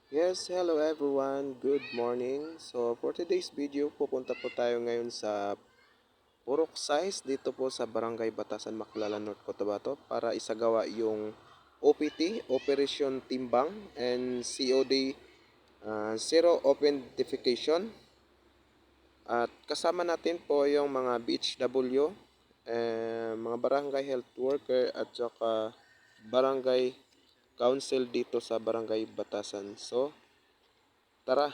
Yes, hello everyone. Good morning. So, for today's video, pupunta po tayo ngayon sa Purok Size dito po sa Barangay Batasan, Maclala, North Cotabato para isagawa yung OPT, Operation Timbang and COD Zero Open Defecation. At kasama natin po yung mga BHW, mga barangay health worker at saka barangay council dito sa Barangay Batasan. So, tara!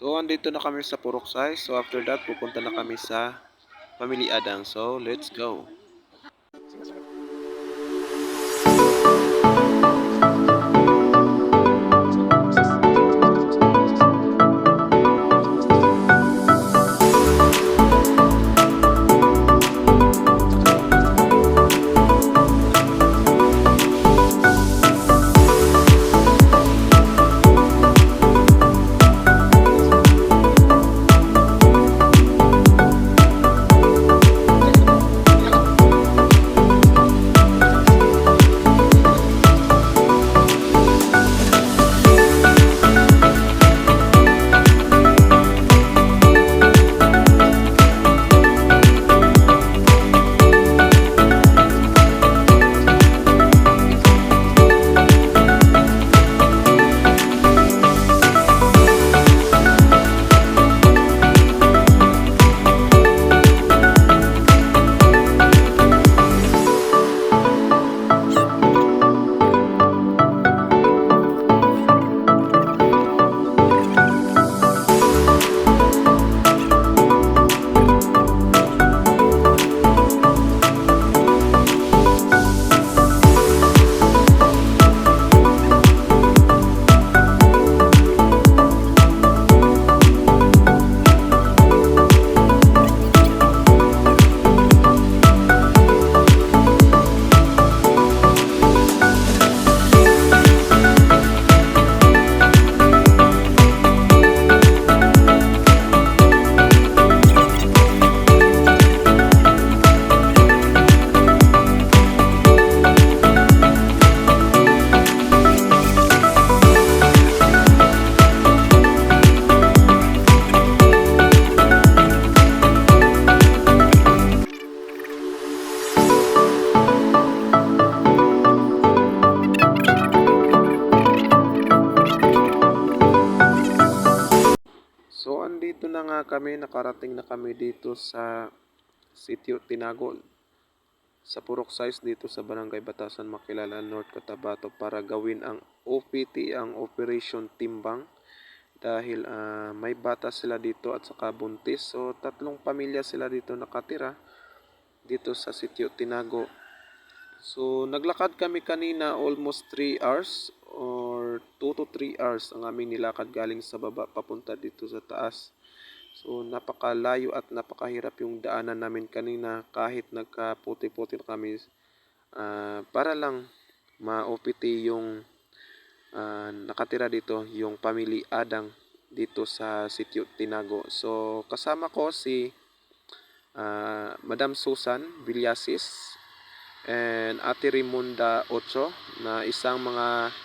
So, andito na kami sa Purok Size. So, after that, pupunta na kami sa Family Adang. So, let's go! So, andito na nga kami, nakarating na kami dito sa Sitio Tinagol, sa Purok Size dito sa Barangay Batasan, Makilala, North Cotabato para gawin ang OPT, ang Operation Timbang. Dahil may bata sila dito at saka buntis. So, tatlong pamilya sila dito nakatira dito sa Sitio Tinago. So, naglakad kami kanina almost 3 hours or 2 to 3 hours ang aming nilakad galing sa baba papunta dito sa taas. So, napakalayo at napakahirap yung daanan namin kanina kahit nagkaputi-puti na kami para lang ma-OPT yung nakatira dito, yung Family Adang dito sa Sitio Tinago. So, kasama ko si Madam Susan Villasis and Ate Rimunda Ocho na isang mga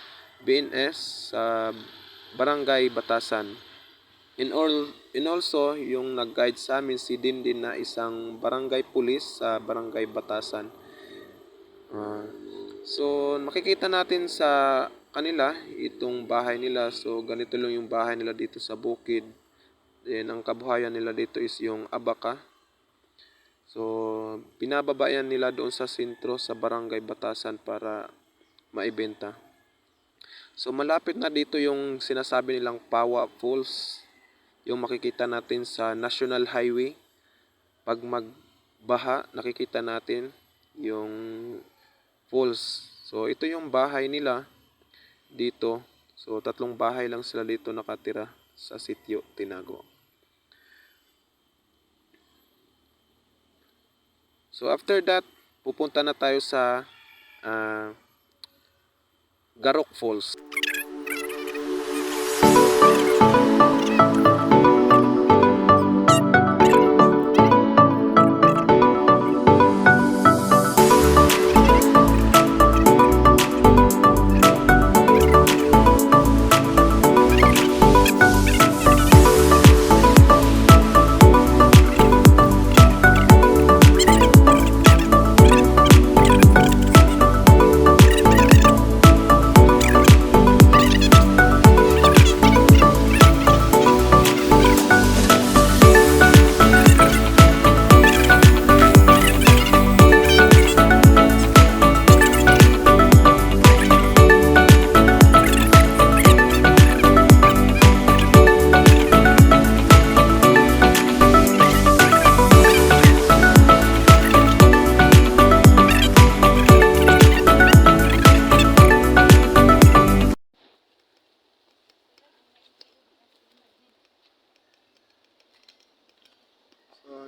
BNS sa Barangay Batasan. In also, yung nag-guide sa amin si Dindin na isang barangay police sa Barangay Batasan. So, makikita natin sa kanila, itong bahay nila. So ganito lang yung bahay nila dito sa bukid. Then ang kabuhayan nila dito is yung abaka. So binababayan nila doon sa sentro sa Barangay Batasan para maibenta. So malapit na dito yung sinasabi nilang Pawa Falls, yung makikita natin sa National Highway. Pag magbaha, nakikita natin yung falls. So ito yung bahay nila dito. So 3 bahay lang sila dito nakatira sa Sitio Tinago. So after that, pupunta na tayo sa Garok Falls.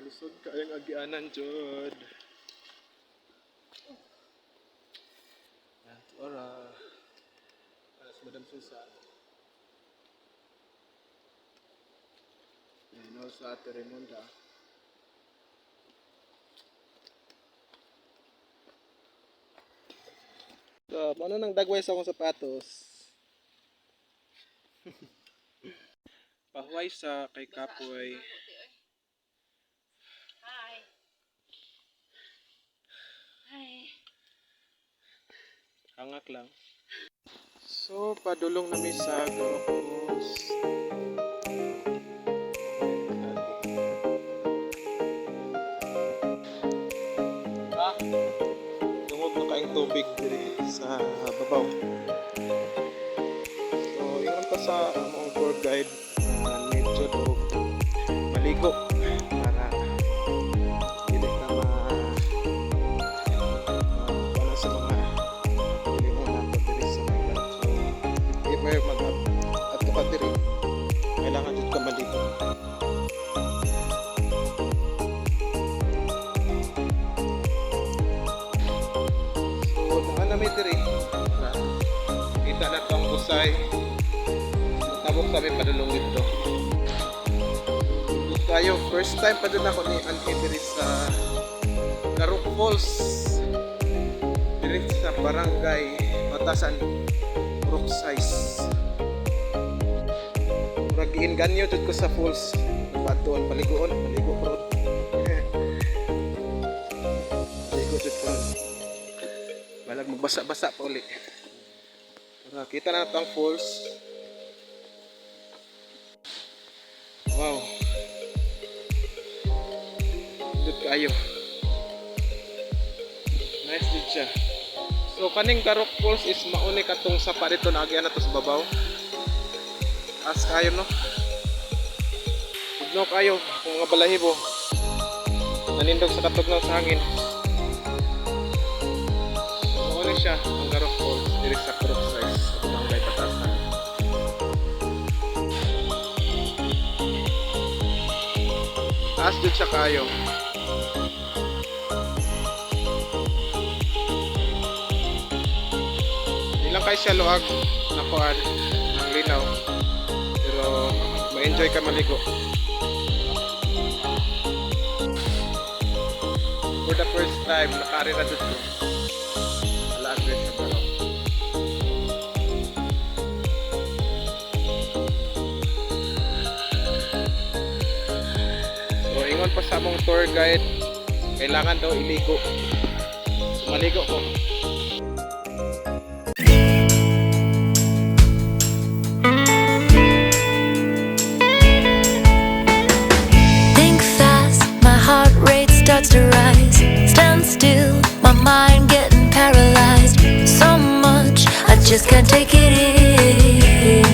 Lisod ka yung agianan, Jod. Yan, ora. Alas Madam Susan. Yan, no, sa Ate Raymunda. So, ano nang dagway sa akong sapatos? Pahuway sa kay Kapoy. Hangak lang. So, padulong namin sa Garokos. Tungog na kaing tubig diri sa babaw. So, ingon pa sa among tour guide medyo do maligo para dili na wala sa mga mag-ato ka diri, kailangan dito ka maligo. So, nakanami diri na kita na itong busay. Tabok kami padulong dito. Tayo, first time pa dun ako ni Auntie diri sa Garok Falls, diri sa Barangay Batasan, Purok Size. Muragiin ganyo dito ko sa falls. Patuon, maligo bro. Maligo dito. Balag magbasa-basa pa ulit. Kita na itong falls. Wow. Dito kayo. Nice din siya. So kaning Garok Falls is mauni katong sapa dito na agyan na to sa babaw. As kayo no. Tudno kayo kung mga balahibo. Nanindog sa katugnaw sa hangin. Mauni siya ang Garok Falls diri sa Purok Size sa Barangay Batasan. Taas dito siya kayo. Ilang kayo siya luag na kuan ng linaw, pero ma-enjoy ka maligo. For the first time nakari na dito alaan rin siya baro. So ingon pa sa among tour guide, kailangan daw iligo. So maligo ko. just can't take it in.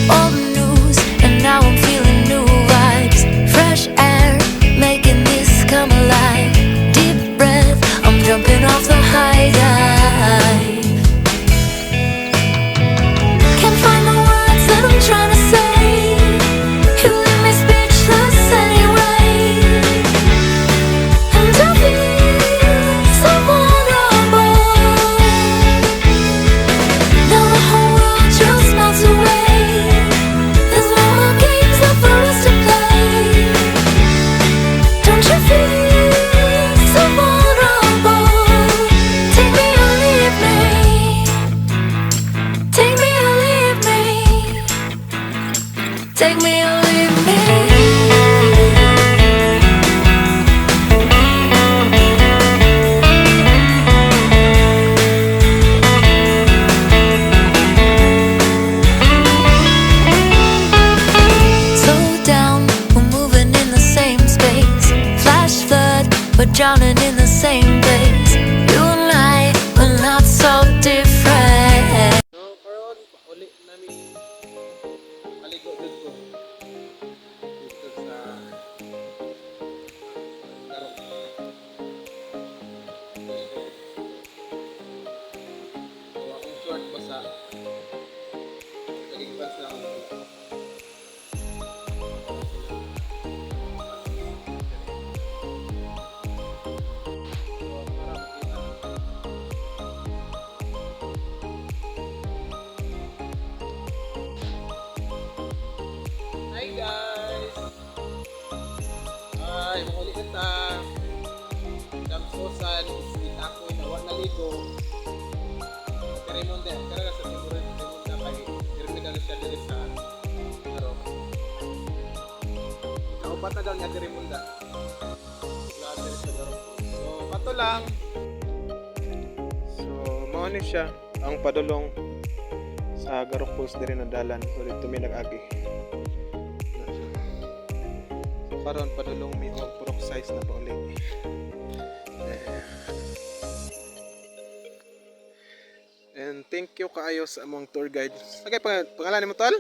Old news, and now I'm feeling new vibes. Fresh air, making this come alive. Deep breath, I'm jumping off the high dive. Can't find the words that I'm trying to say. You leave me speechless anyway. And I feel so vulnerable. Now the whole world just melts away. There's no more games left for us to play. Don't you feel so vulnerable? Take me or leave me. Take me or leave me. Take me or leave me. Slow down, we're moving in the same space. Flash flood, we're drowning in the same place. You and I, we're not so different. So karon uli nami maligo dito sa Garok. So akong short basa naging basa na ako. Hi guys! Ay, makuli kita. Damsosan, kita ko inawa na ligo. Raymond din, kaya sa siguro Raymond na kay Irmidal siya diri sa Garok. Ikaupat na daw niya si Raymond na. Lahat diri sa Garok. So, pato lang. So, mao ni siya ang padulong sa Garok Falls diri na dalan. So, dito may nag-agi. So, karon padulong mi og purok size na pa ulit. And thank you kaayo sa among tour guide. Okay, pangalan mo tol?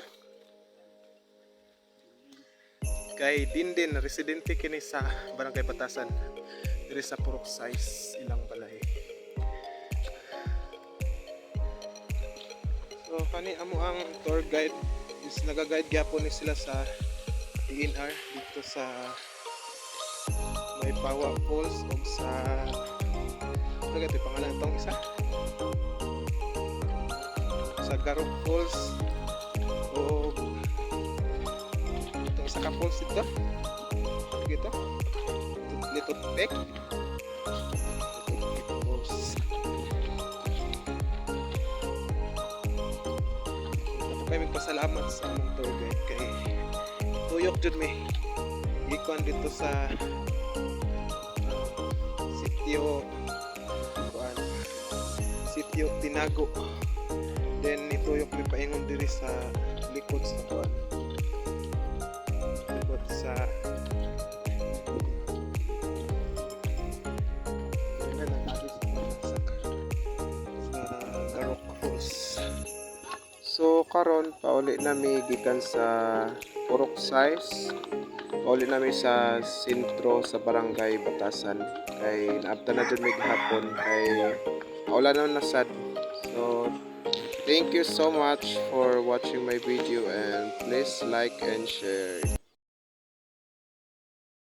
Kay Dindin, residente kini sa Barangay Batasan. Diri sa purok size ilang balay. So kani amo ang tour guide is naga-guide gyapon ni sila sa DNR dito sa may Pawa Falls o sa tagad pangalan tong isa sa Garok Falls o itong isa ka falls dito dito Little Peck Falls. Ako kayo magpasalamat sa among tour guide kay tuyok jud mi ikuan dito sa sitio Tinago. Then nituyok mi paingon diri sa likod sa kuan. Likod sa Garok Falls. So karon pauli nami gikan sa Purok Size. Pauli nami sa sentro sa Barangay Batasan kay naabtan na jud mi gihapon kay wala na nasad. So thank you so much for watching my video and please like and share.